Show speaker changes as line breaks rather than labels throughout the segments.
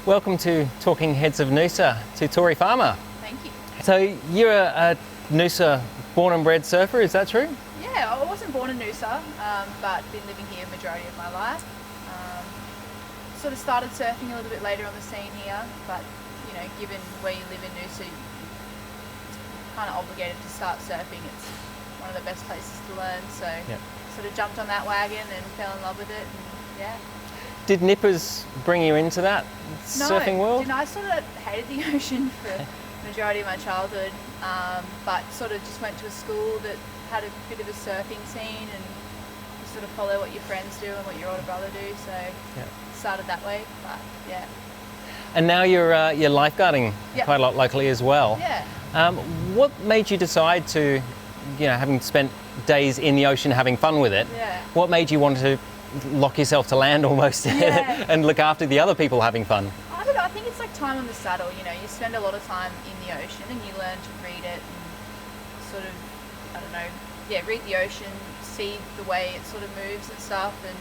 Welcome to Talking Heads of Noosa, to Tori Farmer.
Thank you.
So you're a Noosa born and bred surfer, is that true?
Yeah, I wasn't born in Noosa, but been living here majority of my life. Sort of started surfing a little bit later on the scene here, but you know, given where you live in Noosa, you're kind of obligated to start surfing. It's one of the best places to learn, so sort of jumped on that wagon and fell in love with it, and yeah.
Did nippers bring you into that surfing world?
No, I sort of hated the ocean for the majority of my childhood, but sort of just went to a school that had a bit of a surfing scene, and you sort of follow what your friends do and what your older brother do, so started that way, but yeah.
And now you're lifeguarding quite a lot locally as well.
Yeah.
What made you decide to, you know, having spent days in the ocean having fun with it, what made you want to lock yourself to land almost and look after the other people having fun?
I don't know, I think it's like time on the saddle, you know, you spend a lot of time in the ocean and you learn to read it and sort of, I don't know, read the ocean, see the way it sort of moves and stuff, and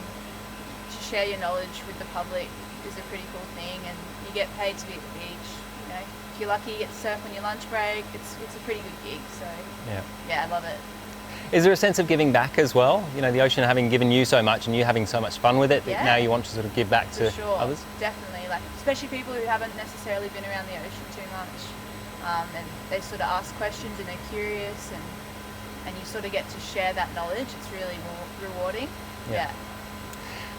to share your knowledge with the public is a pretty cool thing, and you get paid to be at the beach, you know. If you're lucky you get to surf on your lunch break, it's a pretty good gig, so yeah, I love it.
Is there a sense of giving back as well? You know, the ocean having given you so much and you having so much fun with it, that now you want to sort of give back to others?
Definitely, like especially people who haven't necessarily been around the ocean too much, and they sort of ask questions and they're curious, and you sort of get to share that knowledge. It's really rewarding. Yeah.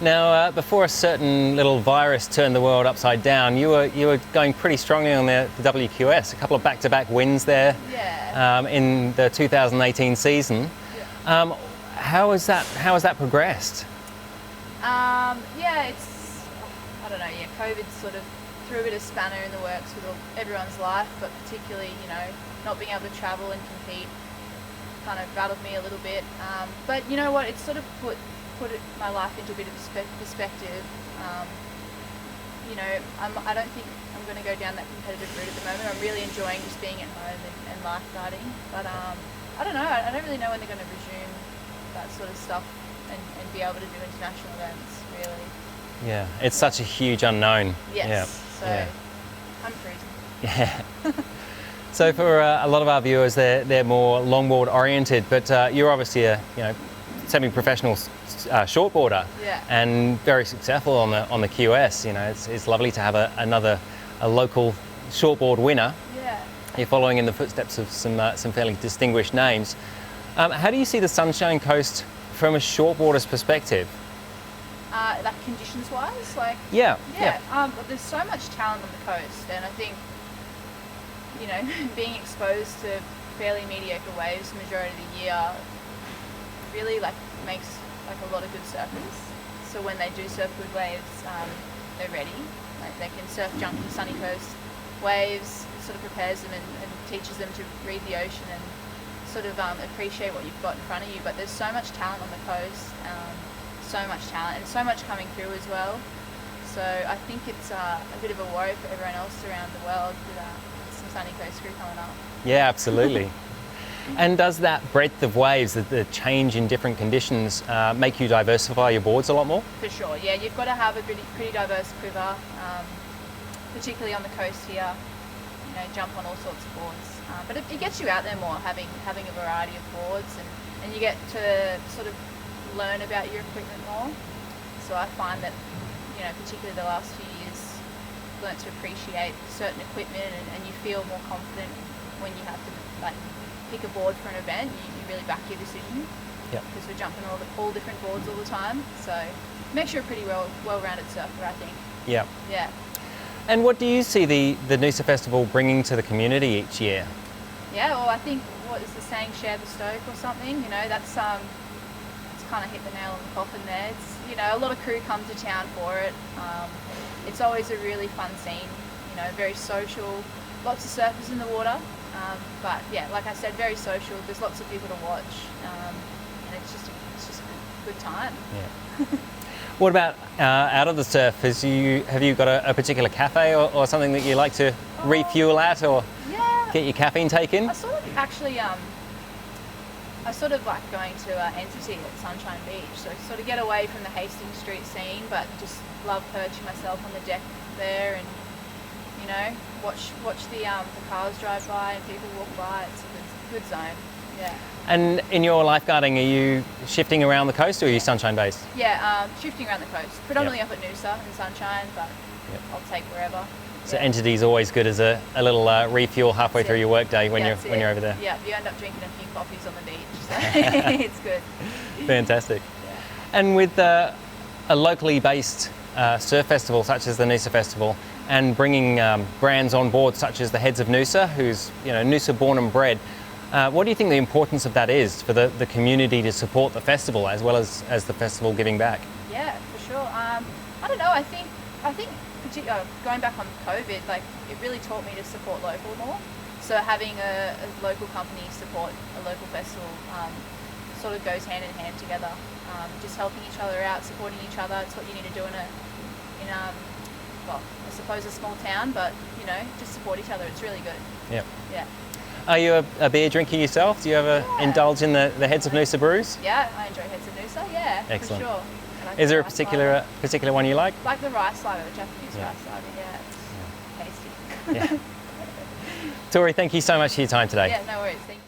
Now, before a certain little virus turned the world upside down, you were going pretty strongly on the WQS. A couple of back-to-back wins there in the 2018 season. How has that progressed?
It's, I don't know, COVID sort of threw a bit of spanner in the works with everyone's life, but particularly, you know, not being able to travel and compete kind of rattled me a little bit. But you know what, it's sort of put my life into a bit of perspective. You know, I don't think I'm going to go down that competitive route at the moment. I'm really enjoying just being at home and lifeguarding, but I don't know, I don't really know when they're going to resume that sort of stuff and be able to do international events, really.
Yeah, it's such a huge unknown.
Yes, I'm freezing.
Yeah. So for a lot of our viewers, they're more longboard oriented, but you're obviously a semi-professional shortboarder and very successful on the QS. You know, it's lovely to have a local shortboard winner. Yeah. You're following in the footsteps of some fairly distinguished names. How do you see the Sunshine Coast from a shortboarder's perspective?
Like conditions-wise, like there's so much talent on the coast, and I think, you know, being exposed to fairly mediocre waves the majority of the year really makes a lot of good surfers. So when they do surf good waves, they're ready. Like they can surf junky sunny coast waves. It sort of prepares them and teaches them to read the ocean and sort of appreciate what you've got in front of you. But there's so much talent on the coast, so much talent and so much coming through as well. So I think it's a bit of a worry for everyone else around the world with some sunny coast crew coming up.
Yeah, absolutely. And does that breadth of waves, the change in different conditions, make you diversify your boards a lot more? For
sure, yeah. You've got to have a pretty diverse quiver, particularly on the coast here. You know, jump on all sorts of boards. But it gets you out there more, having a variety of boards, and you get to sort of learn about your equipment more. So I find that, you know, particularly the last few years, I've learned to appreciate certain equipment, and you feel more confident when you have to pick a board for an event. You really back your decision because we're jumping all different boards all the time, so it makes you a pretty well-rounded surfer, I think. Yeah.
And what do you see the Noosa Festival bringing to the community each year?
Yeah, well, I think, what is the saying, share the stoke or something, you know, that's kind of hit the nail on the coffin there. It's, you know, a lot of crew come to town for it. It's always a really fun scene, you know, very social, lots of surfers in the water. But yeah, like I said, very social. There's lots of people to watch, and it's just a good time. Yeah.
What about out of the surf? Have you got a particular cafe or something that you like to refuel at, or get your caffeine taken?
I sort of like going to Entity at Sunshine Beach, so sort of get away from the Hastings Street scene, but just love perching myself on the deck there and watch the cars drive by and people walk by. It's a good zone. Yeah.
And in your lifeguarding, are you shifting around the coast or are you sunshine based?
Yeah, shifting around the coast. Predominantly up at Noosa in Sunshine, but I'll take wherever.
So Entity's always good as a little refuel halfway through your workday when you're over there.
Yeah, you end up drinking a few coffees on the beach, so it's good.
Fantastic. Yeah. And with a locally based surf festival such as the Noosa Festival, and bringing brands on board such as the Heads of Noosa, who's Noosa born and bred, what do you think the importance of that is for the community to support the festival as well as the festival giving back?
Yeah, for sure. I don't know. I think going back on COVID, like it really taught me to support local more. So having a local company support a local festival sort of goes hand in hand together. Just helping each other out, supporting each other. It's what you need to do in well, I suppose a small town, but just support each other. It's really good.
Yeah.
Yeah.
Are you a beer drinker yourself? Do you ever indulge in the Heads of Noosa brews?
Yeah, I enjoy Heads of Noosa. Yeah,
excellent.
For sure.
Is there a particular one you like?
Like the rice lager, the Japanese rice lager. Yeah, it's tasty.
Yeah. Tori, thank you so much for your time today.
Yeah, no worries. Thank you.